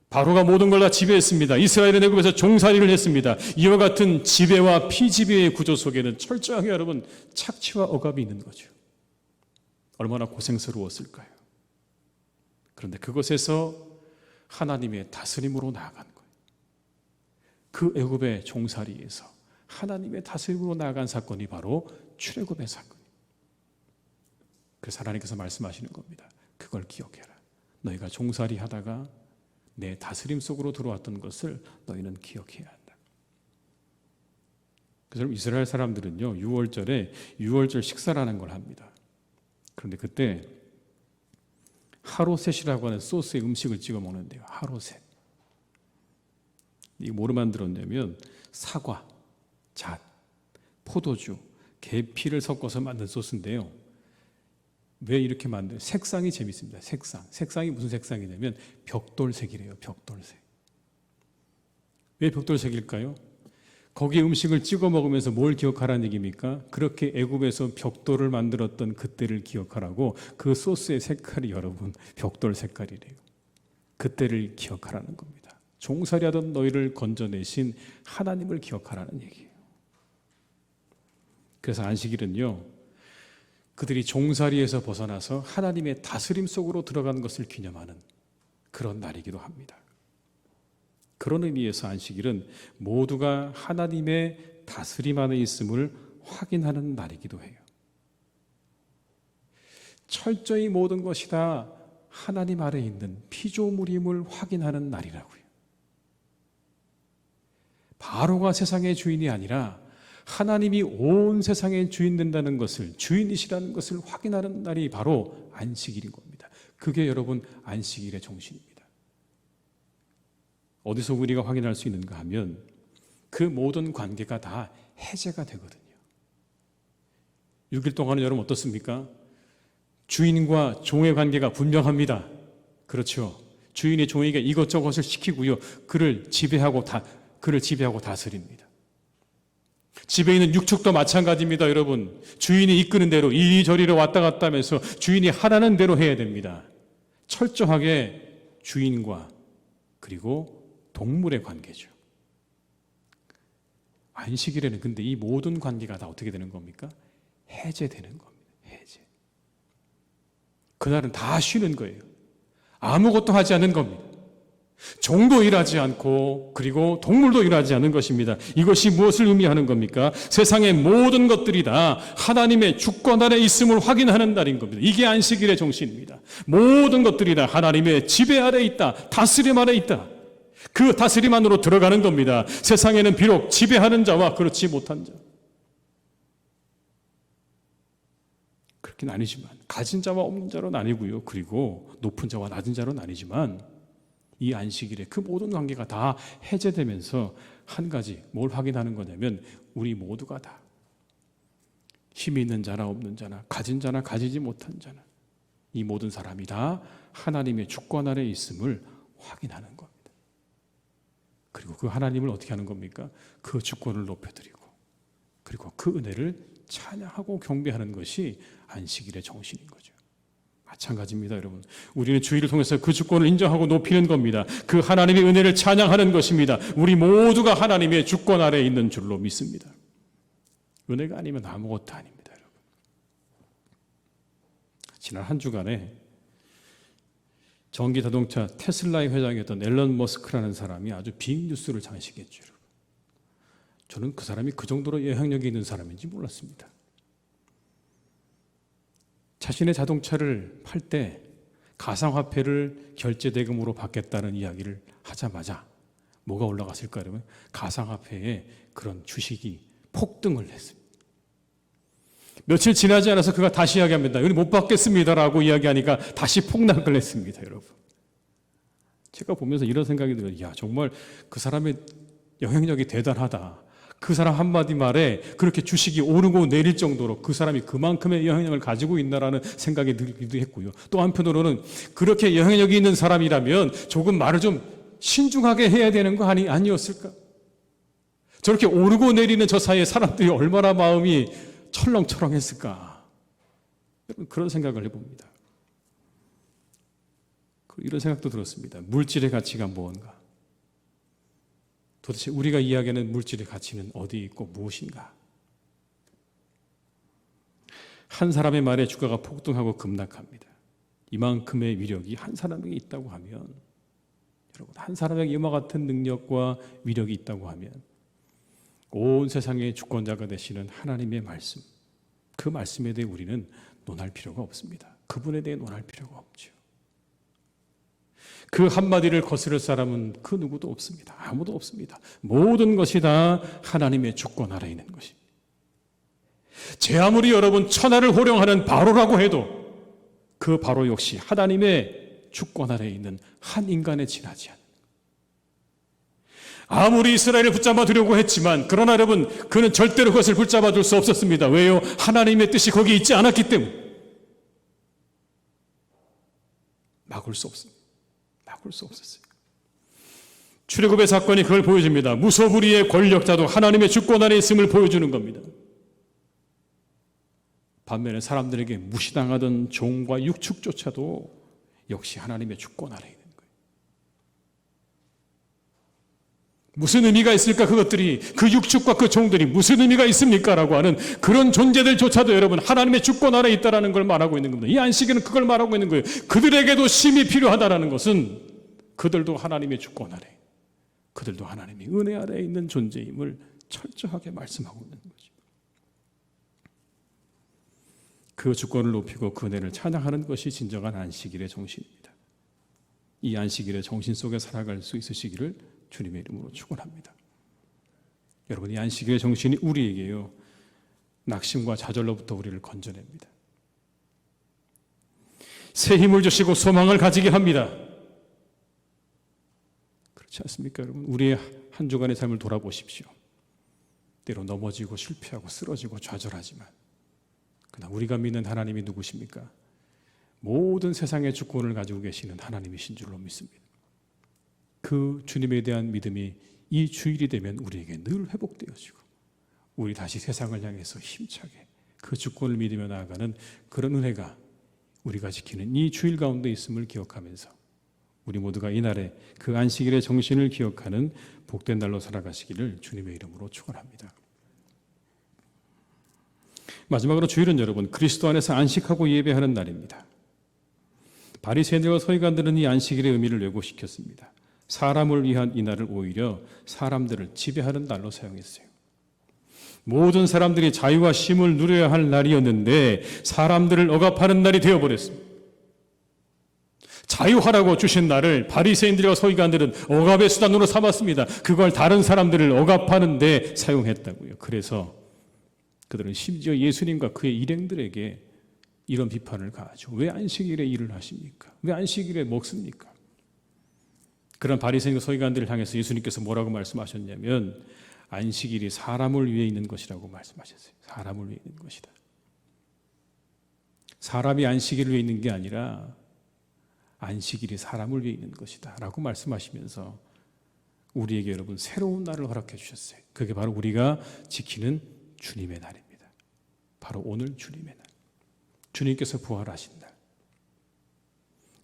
A: 바로가 모든 걸 다 지배했습니다. 이스라엘은 애굽에서 종살이를 했습니다. 이와 같은 지배와 피지배의 구조 속에는 철저하게 여러분 착취와 억압이 있는 거죠. 얼마나 고생스러웠을까요? 그런데 그것에서 하나님의 다스림으로 나아간 거예요. 그 애굽의 종살이에서 하나님의 다스림으로 나아간 사건이 바로 출애굽의 사건이에요. 그래서 하나님께서 말씀하시는 겁니다. 그걸 기억해라. 너희가 종살이 하다가 내 다스림 속으로 들어왔던 것을 너희는 기억해야 한다. 그래서 이스라엘 사람들은요, 6월절에 6월절 식사라는 걸 합니다. 그런데 그때 하로셋이라고 하는 소스에 음식을 찍어 먹는데요. 하로셋. 이게 뭐로 만들었냐면 사과, 잣, 포도주, 계피를 섞어서 만든 소스인데요. 왜 이렇게 만들어요? 색상이 재밌습니다. 색상이 무슨 색상이냐면 벽돌색이래요. 벽돌색. 왜 벽돌색일까요? 거기에 음식을 찍어 먹으면서 뭘 기억하라는 얘기입니까? 그렇게 애굽에서 벽돌을 만들었던 그때를 기억하라고. 그 소스의 색깔이 여러분 벽돌 색깔이래요. 그때를 기억하라는 겁니다. 종살이하던 너희를 건져내신 하나님을 기억하라는 얘기예요. 그래서 안식일은요, 그들이 종살이에서 벗어나서 하나님의 다스림 속으로 들어가는 것을 기념하는 그런 날이기도 합니다. 그런 의미에서 안식일은 모두가 하나님의 다스림 안에 있음을 확인하는 날이기도 해요. 철저히 모든 것이 다 하나님 아래에 있는 피조물임을 확인하는 날이라고요. 바로가 세상의 주인이 아니라 하나님이 온 세상의 주인 된다는 것을, 주인이시라는 것을 확인하는 날이 바로 안식일인 겁니다. 그게 여러분 안식일의 정신입니다. 어디서 우리가 확인할 수 있는가 하면 그 모든 관계가 다 해제가 되거든요. 6일 동안은 여러분 어떻습니까? 주인과 종의 관계가 분명합니다. 그렇죠. 주인이 종에게 이것저것을 시키고요. 그를 지배하고 다스립니다. 집에 있는 육축도 마찬가지입니다, 여러분. 주인이 이끄는 대로 이리저리로 왔다 갔다 하면서 주인이 하라는 대로 해야 됩니다. 철저하게 주인과 그리고 동물의 관계죠. 안식일에는 근데 이 모든 관계가 다 어떻게 되는 겁니까? 해제되는 겁니다. 해제. 그날은 다 쉬는 거예요. 아무것도 하지 않는 겁니다. 종도 일하지 않고 그리고 동물도 일하지 않는 것입니다. 이것이 무엇을 의미하는 겁니까? 세상의 모든 것들이 다 하나님의 주권 아래 있음을 확인하는 날인 겁니다. 이게 안식일의 정신입니다. 모든 것들이 다 하나님의 지배 아래 있다. 다스림 아래 있다. 그 다스림 안으로 들어가는 겁니다. 세상에는 비록 지배하는 자와 그렇지 못한 자, 그렇게 나뉘지만, 가진 자와 없는 자로 나뉘고요. 그리고 높은 자와 낮은 자로 나뉘지만, 이 안식일에 그 모든 관계가 다 해제되면서 한 가지 뭘 확인하는 거냐면, 우리 모두가 다 힘이 있는 자나 없는 자나 가진 자나 가지지 못한 자나 이 모든 사람이 다 하나님의 주권 아래 있음을 확인하는 겁니다. 그리고 그 하나님을 어떻게 하는 겁니까? 그 주권을 높여드리고 그리고 그 은혜를 찬양하고 경배하는 것이 안식일의 정신인 거죠. 마찬가지입니다, 여러분. 우리는 주일을 통해서 그 주권을 인정하고 높이는 겁니다. 그 하나님의 은혜를 찬양하는 것입니다. 우리 모두가 하나님의 주권 아래에 있는 줄로 믿습니다. 은혜가 아니면 아무것도 아닙니다, 여러분. 지난 한 주간에 전기자동차 테슬라의 회장이었던 앨런 머스크라는 사람이 아주 빅뉴스를 장식했죠, 여러분. 저는 그 사람이 그 정도로 영향력이 있는 사람인지 몰랐습니다. 자신의 자동차를 팔 때 가상화폐를 결제대금으로 받겠다는 이야기를 하자마자 뭐가 올라갔을까 그러면 가상화폐에 그런 주식이 폭등을 했습니다. 며칠 지나지 않아서 그가 다시 이야기합니다. 우리 못 받겠습니다라고 이야기하니까 다시 폭락을 했습니다, 여러분. 제가 보면서 이런 생각이 들어요. 야, 정말 그 사람의 영향력이 대단하다. 그 사람 한마디 말에 그렇게 주식이 오르고 내릴 정도로 그 사람이 그만큼의 영향력을 가지고 있나라는 생각이 들기도 했고요. 또 한편으로는 그렇게 영향력이 있는 사람이라면 조금 말을 좀 신중하게 해야 되는 거 아니었을까? 저렇게 오르고 내리는 저 사이에 사람들이 얼마나 마음이 철렁철렁했을까? 그런 생각을 해봅니다. 이런 생각도 들었습니다. 물질의 가치가 무엇인가? 도대체 우리가 이야기하는 물질의 가치는 어디에 있고 무엇인가? 한 사람의 말에 주가가 폭등하고 급락합니다. 이만큼의 위력이 한 사람에게 있다고 하면, 여러분, 한 사람에게 이와 같은 능력과 위력이 있다고 하면 온 세상의 주권자가 되시는 하나님의 말씀, 그 말씀에 대해 우리는 논할 필요가 없습니다. 그분에 대해 논할 필요가 없죠. 그 한마디를 거스를 사람은 그 누구도 없습니다. 아무도 없습니다. 모든 것이 다 하나님의 주권 아래 있는 것입니다. 제 아무리 여러분 천하를 호령하는 바로라고 해도 그 바로 역시 하나님의 주권 아래 있는 한 인간에 지나지 않는, 아무리 이스라엘을 붙잡아 두려고 했지만 그러나 여러분 그는 절대로 그것을 붙잡아 둘 수 없었습니다. 왜요? 하나님의 뜻이 거기에 있지 않았기 때문에 막을 수 없습니다. 막을 수 없었어요. 출애굽의 사건이 그걸 보여줍니다. 무소불위의 권력자도 하나님의 주권 아래 있음을 보여주는 겁니다. 반면에 사람들에게 무시당하던 종과 육축조차도 역시 하나님의 주권 아래 있는 거예요. 무슨 의미가 있을까? 그것들이, 그 육축과 그 종들이 무슨 의미가 있습니까? 라고 하는 그런 존재들조차도 여러분 하나님의 주권 아래 있다는 걸 말하고 있는 겁니다. 이 안식일은 그걸 말하고 있는 거예요. 그들에게도 심히 필요하다는 것은 그들도 하나님의 주권 아래, 그들도 하나님의 은혜 아래 있는 존재임을 철저하게 말씀하고 있는 거죠. 그 주권을 높이고 그 은혜를 찬양하는 것이 진정한 안식일의 정신입니다. 이 안식일의 정신 속에 살아갈 수 있으시기를 주님의 이름으로 축원합니다. 여러분, 이 안식일의 정신이 우리에게요, 낙심과 좌절로부터 우리를 건져냅니다. 새 힘을 주시고 소망을 가지게 합니다. 그렇지 않습니까, 여러분? 우리의 한 주간의 삶을 돌아보십시오. 때로 넘어지고 실패하고 쓰러지고 좌절하지만 그러나 우리가 믿는 하나님이 누구십니까? 모든 세상의 주권을 가지고 계시는 하나님이신 줄로 믿습니다. 그 주님에 대한 믿음이 이 주일이 되면 우리에게 늘 회복되어지고 우리 다시 세상을 향해서 힘차게 그 주권을 믿으며 나아가는 그런 은혜가 우리가 지키는 이 주일 가운데 있음을 기억하면서 우리 모두가 이날에 그 안식일의 정신을 기억하는 복된 날로 살아가시기를 주님의 이름으로 축원합니다. 마지막으로 주일은 여러분 그리스도 안에서 안식하고 예배하는 날입니다. 바리새인들과 서기관들은 이 안식일의 의미를 왜곡시켰습니다. 사람을 위한 이 날을 오히려 사람들을 지배하는 날로 사용했어요. 모든 사람들이 자유와 쉼을 누려야 할 날이었는데 사람들을 억압하는 날이 되어버렸습니다. 자유하라고 주신 날을 바리새인들과 서기관들은 억압의 수단으로 삼았습니다. 그걸 다른 사람들을 억압하는 데 사용했다고요. 그래서 그들은 심지어 예수님과 그의 일행들에게 이런 비판을 가하죠. 왜 안식일에 일을 하십니까? 왜 안식일에 먹습니까? 그런 바리새인과 서기관들을 향해서 예수님께서 뭐라고 말씀하셨냐면 안식일이 사람을 위해 있는 것이라고 말씀하셨어요. 사람을 위해 있는 것이다. 사람이 안식일을 위해 있는 게 아니라 안식일이 사람을 위해 있는 것이다 라고 말씀하시면서 우리에게 여러분 새로운 날을 허락해 주셨어요. 그게 바로 우리가 지키는 주님의 날입니다. 바로 오늘 주님의 날, 주님께서 부활하신 날.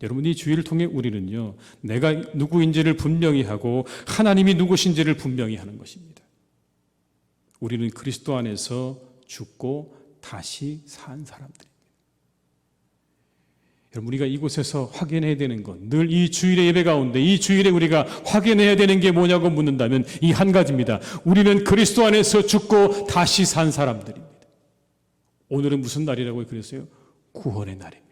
A: 여러분 이 주일을 통해 우리는요 내가 누구인지를 분명히 하고 하나님이 누구신지를 분명히 하는 것입니다. 우리는 그리스도 안에서 죽고 다시 산 사람들입니다. 여러분 우리가 이곳에서 확인해야 되는 건 늘 이 주일의 예배 가운데 이 주일에 우리가 확인해야 되는 게 뭐냐고 묻는다면 이 한 가지입니다. 우리는 그리스도 안에서 죽고 다시 산 사람들입니다. 오늘은 무슨 날이라고 그랬어요? 구원의 날입니다.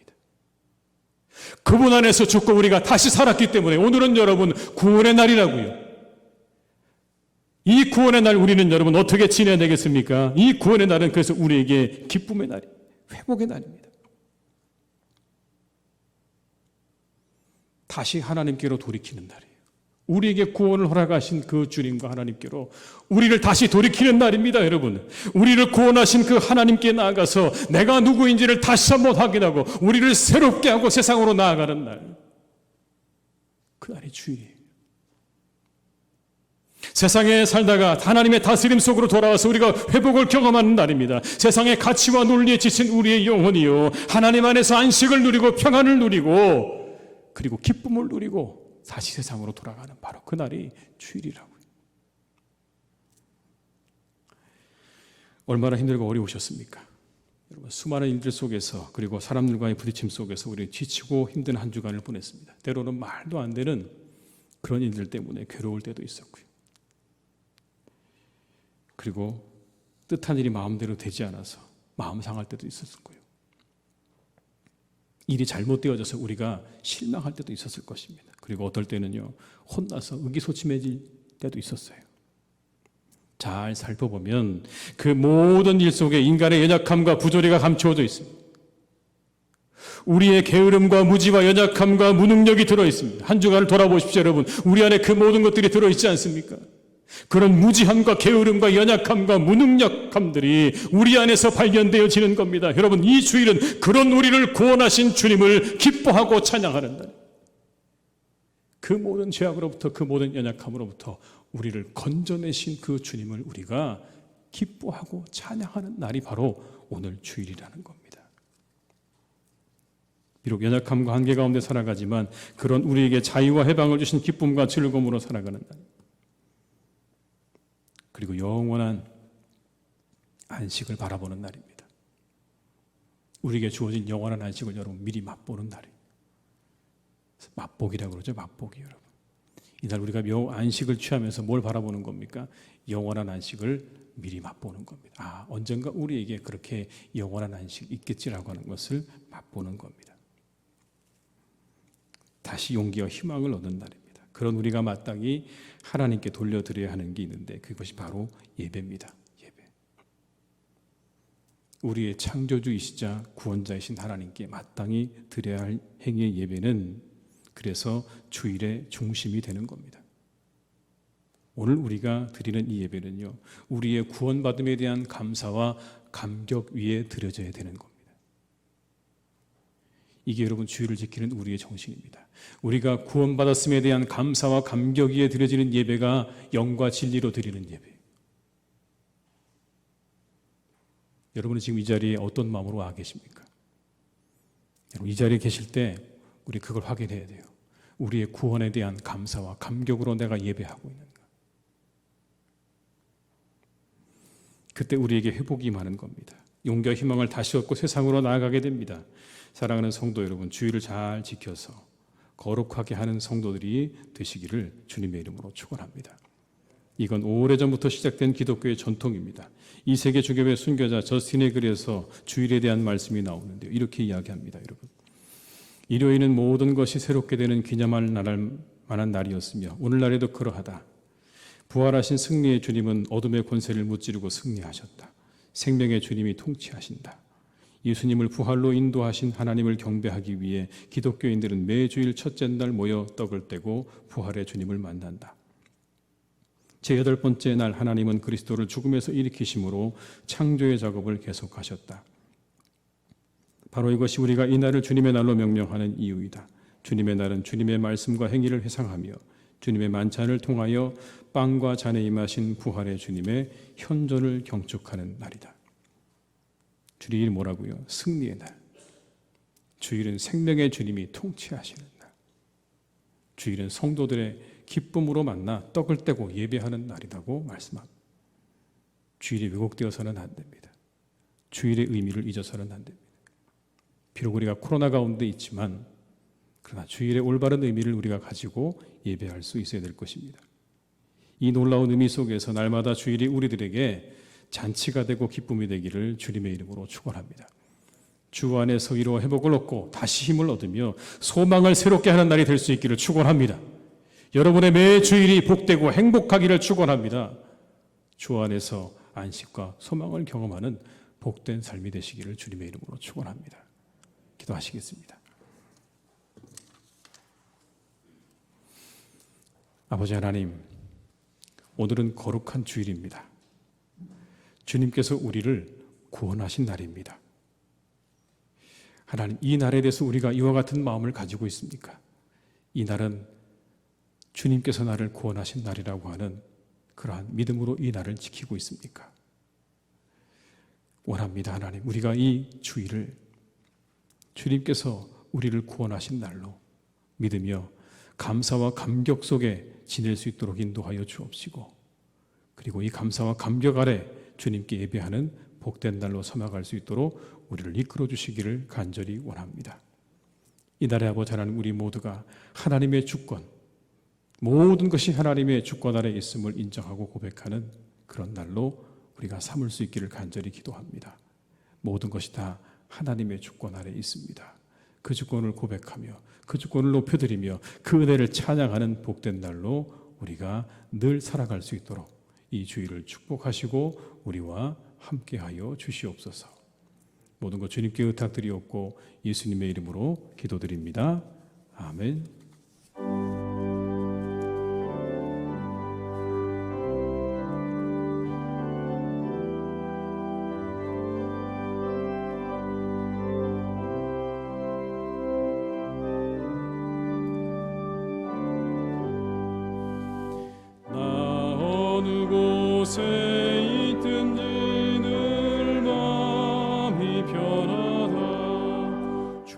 A: 그분 안에서 죽고 우리가 다시 살았기 때문에 오늘은 여러분 구원의 날이라고요. 이 구원의 날 우리는 여러분 어떻게 지내야 되겠습니까? 이 구원의 날은 그래서 우리에게 기쁨의 날입니다. 회복의 날입니다. 다시 하나님께로 돌이키는 날이에요. 우리에게 구원을 허락하신 그 주님과 하나님께로 우리를 다시 돌이키는 날입니다, 여러분. 우리를 구원하신 그 하나님께 나아가서 내가 누구인지를 다시 한번 확인하고 우리를 새롭게 하고 세상으로 나아가는 날. 그날이 주일이에요. 세상에 살다가 하나님의 다스림 속으로 돌아와서 우리가 회복을 경험하는 날입니다. 세상의 가치와 논리에 지친 우리의 영혼이요 하나님 안에서 안식을 누리고 평안을 누리고 그리고 기쁨을 누리고 다시 세상으로 돌아가는 바로 그날이 주일이라고요. 얼마나 힘들고 어려우셨습니까? 여러분 수많은 일들 속에서 그리고 사람들과의 부딪힘 속에서 우리는 지치고 힘든 한 주간을 보냈습니다. 때로는 말도 안 되는 그런 일들 때문에 괴로울 때도 있었고요. 그리고 뜻한 일이 마음대로 되지 않아서 마음 상할 때도 있었을 거예요. 일이 잘못되어져서 우리가 실망할 때도 있었을 것입니다. 그리고 어떨 때는요 혼나서 의기소침해질 때도 있었어요. 잘 살펴보면 그 모든 일 속에 인간의 연약함과 부조리가 감추어져 있습니다. 우리의 게으름과 무지와 연약함과 무능력이 들어있습니다. 한 주간을 돌아보십시오 여러분. 우리 안에 그 모든 것들이 들어있지 않습니까? 그런 무지함과 게으름과 연약함과 무능력함들이 우리 안에서 발견되어지는 겁니다. 여러분 이 주일은 그런 우리를 구원하신 주님을 기뻐하고 찬양하는 날. 그 모든 죄악으로부터 그 모든 연약함으로부터 우리를 건져내신 그 주님을 우리가 기뻐하고 찬양하는 날이 바로 오늘 주일이라는 겁니다. 비록 연약함과 한계 가운데 살아가지만 그런 우리에게 자유와 해방을 주신 기쁨과 즐거움으로 살아가는 날. 그리고 영원한 안식을 바라보는 날입니다. 우리에게 주어진 영원한 안식을 여러분 미리 맛보는 날이에요. 맛보기라고 그러죠. 맛보기 여러분. 이날 우리가 안식을 취하면서 뭘 바라보는 겁니까? 영원한 안식을 미리 맛보는 겁니다. 아, 언젠가 우리에게 그렇게 영원한 안식이 있겠지라고 하는 것을 맛보는 겁니다. 다시 용기와 희망을 얻는 날입니다. 그런 우리가 마땅히 하나님께 돌려드려야 하는 게 있는데 그것이 바로 예배입니다. 예배. 우리의 창조주이시자 구원자이신 하나님께 마땅히 드려야 할 행위의 예배는 그래서 주일의 중심이 되는 겁니다. 오늘 우리가 드리는 이 예배는요 우리의 구원받음에 대한 감사와 감격 위에 드려져야 되는 겁니다. 이게 여러분 주일을 지키는 우리의 정신입니다. 우리가 구원받았음에 대한 감사와 감격 위에 드려지는 예배가 영과 진리로 드리는 예배예요. 여러분은 지금 이 자리에 어떤 마음으로 와 계십니까? 여러분 이 자리에 계실 때 우리 그걸 확인해야 돼요. 우리의 구원에 대한 감사와 감격으로 내가 예배하고 있는가? 그때 우리에게 회복이 임하는 겁니다. 용기와 희망을 다시 얻고 세상으로 나아가게 됩니다. 사랑하는 성도 여러분, 주일을 잘 지켜서 거룩하게 하는 성도들이 되시기를 주님의 이름으로 축원합니다. 이건 오래전부터 시작된 기독교의 전통입니다. 이 세계 주교회 순교자 저스틴의 글에서 주일에 대한 말씀이 나오는데요. 이렇게 이야기합니다. 여러분, 일요일은 모든 것이 새롭게 되는 기념할 만한 날이었으며 오늘날에도 그러하다. 부활하신 승리의 주님은 어둠의 권세를 무찌르고 승리하셨다. 생명의 주님이 통치하신다. 예수님을 부활로 인도하신 하나님을 경배하기 위해 기독교인들은 매주일 첫째 날 모여 떡을 떼고 부활의 주님을 만난다. 제8번째 날 하나님은 그리스도를 죽음에서 일으키심으로 창조의 작업을 계속하셨다. 바로 이것이 우리가 이 날을 주님의 날로 명명하는 이유이다. 주님의 날은 주님의 말씀과 행위를 회상하며 주님의 만찬을 통하여 빵과 잔에 임하신 부활의 주님의 현존을 경축하는 날이다. 주일 뭐라고요? 승리의 날. 주일은 생명의 주님이 통치하시는 날. 주일은 성도들의 기쁨으로 만나 떡을 떼고 예배하는 날이라고 말씀합니다. 주일이 왜곡되어서는 안 됩니다. 주일의 의미를 잊어서는 안 됩니다. 비록 우리가 코로나 가운데 있지만 그러나 주일의 올바른 의미를 우리가 가지고 예배할 수 있어야 될 것입니다. 이 놀라운 의미 속에서 날마다 주일이 우리들에게 잔치가 되고 기쁨이 되기를 주님의 이름으로 축원합니다. 주 안에서 위로와 회복을 얻고 다시 힘을 얻으며 소망을 새롭게 하는 날이 될 수 있기를 축원합니다. 여러분의 매 주일이 복되고 행복하기를 축원합니다. 주 안에서 안식과 소망을 경험하는 복된 삶이 되시기를 주님의 이름으로 축원합니다. 기도하시겠습니다. 아버지 하나님, 오늘은 거룩한 주일입니다. 주님께서 우리를 구원하신 날입니다. 하나님, 이 날에 대해서 우리가 이와 같은 마음을 가지고 있습니까? 이 날은 주님께서 나를 구원하신 날이라고 하는 그러한 믿음으로 이 날을 지키고 있습니까? 원합니다. 하나님, 우리가 이 주일을 주님께서 우리를 구원하신 날로 믿으며 감사와 감격 속에 지낼 수 있도록 인도하여 주옵시고, 그리고 이 감사와 감격 아래 주님께 예배하는 복된 날로 삼아갈 수 있도록 우리를 이끌어 주시기를 간절히 원합니다. 이날의 아버지 하나님, 우리 모두가 하나님의 주권, 모든 것이 하나님의 주권 아래 있음을 인정하고 고백하는 그런 날로 우리가 삼을 수 있기를 간절히 기도합니다. 모든 것이 다 하나님의 주권 아래 있습니다. 그 주권을 고백하며 그 주권을 높여드리며 그 은혜를 찬양하는 복된 날로 우리가 늘 살아갈 수 있도록 이 주일을 축복하시고 우리와 함께하여 주시옵소서. 모든 것 주님께 의탁드리옵고 예수님의 이름으로 기도드립니다. 아멘.
B: 곳에 있든지 늘 마음이 편하다. 주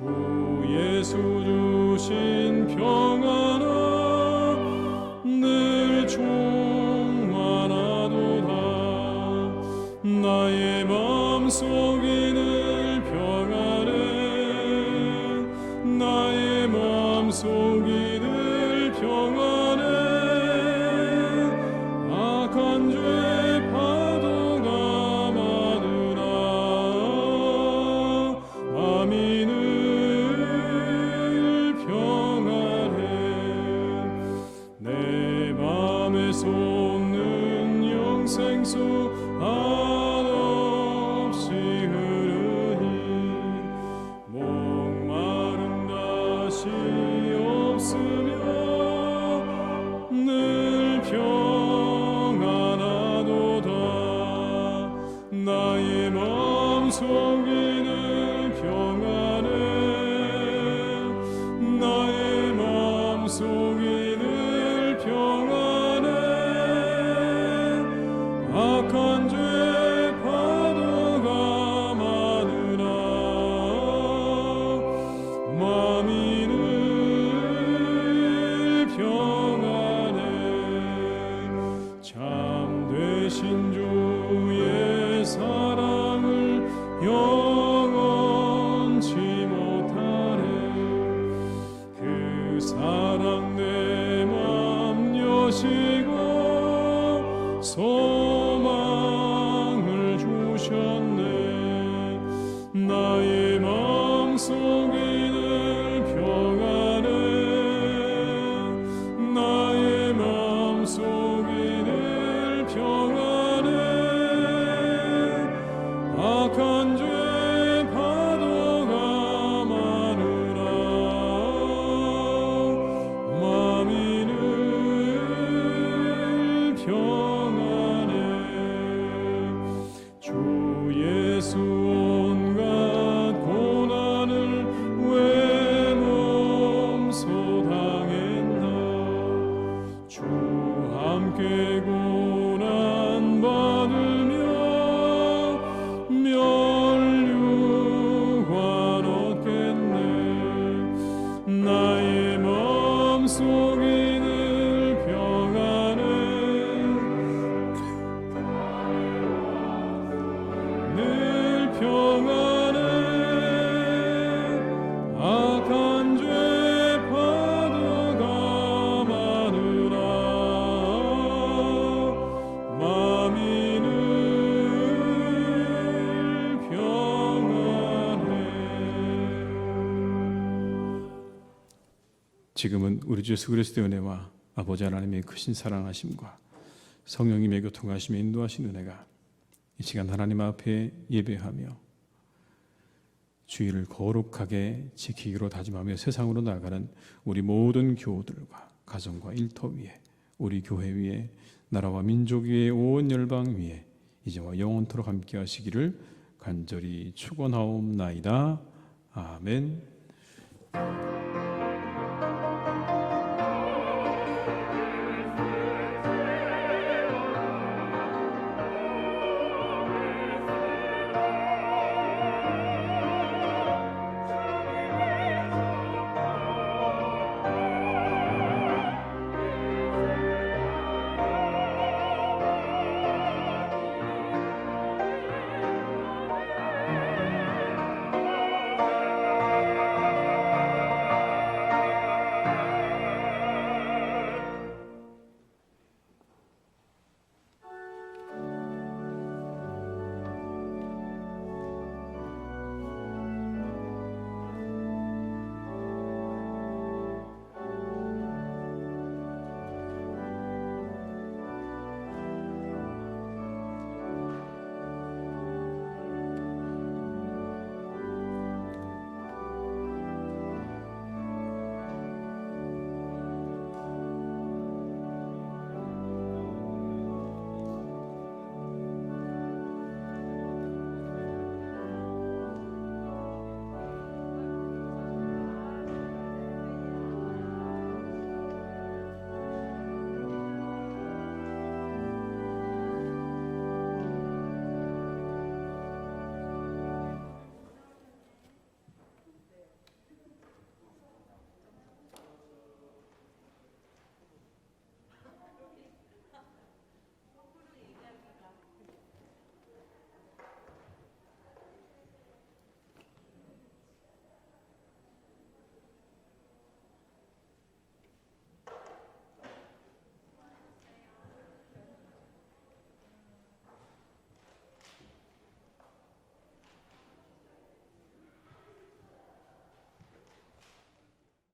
B: 예수 주신 평안은 늘 충만하도다. 나의 마음속이 늘 평안해. 나의 마음속이 늘 평안해. 악한 죄의 파도가 많으나 마음이 늘 평안해. 내 맘에 솟는 영생수 한없이 흐르니 목마름 다시 없으며 늘 나의 마음속이 늘 평안해. 나의 마음속이 늘 평안해. 악한 죄의 파도가 많으나 마음이 늘 사랑 내 맘 여시고 소망을 주셨네. 나의 마음속에 늘 평안해. 나의 마음속에 늘 평안해. 악한 죄 파도가 많으나 마음이 늘 평안해. 주 예수 온갖 고난을 왜 몸소 당했나. 주 함께 고난 받으며 멸류관 얻겠네. 나의 마음속이 늘 평안해. 늘 평안해. 악한 죄 파도가 많으나 마음이 늘 평안해.
A: 지금은 우리 주 예수 그리스도의 은혜와 아버지 하나님의 크신 사랑하심과 성령님의 교통하심에 인도하신 은혜가 이 시간 하나님 앞에 예배하며 주의를 거룩하게 지키기로 다짐하며 세상으로 나아가는 우리 모든 교우들과 가정과 일터 위에, 우리 교회 위에, 나라와 민족 위에, 온 열방 위에 이제와 영원토록 함께 하시기를 간절히 축원하옵나이다. 아멘.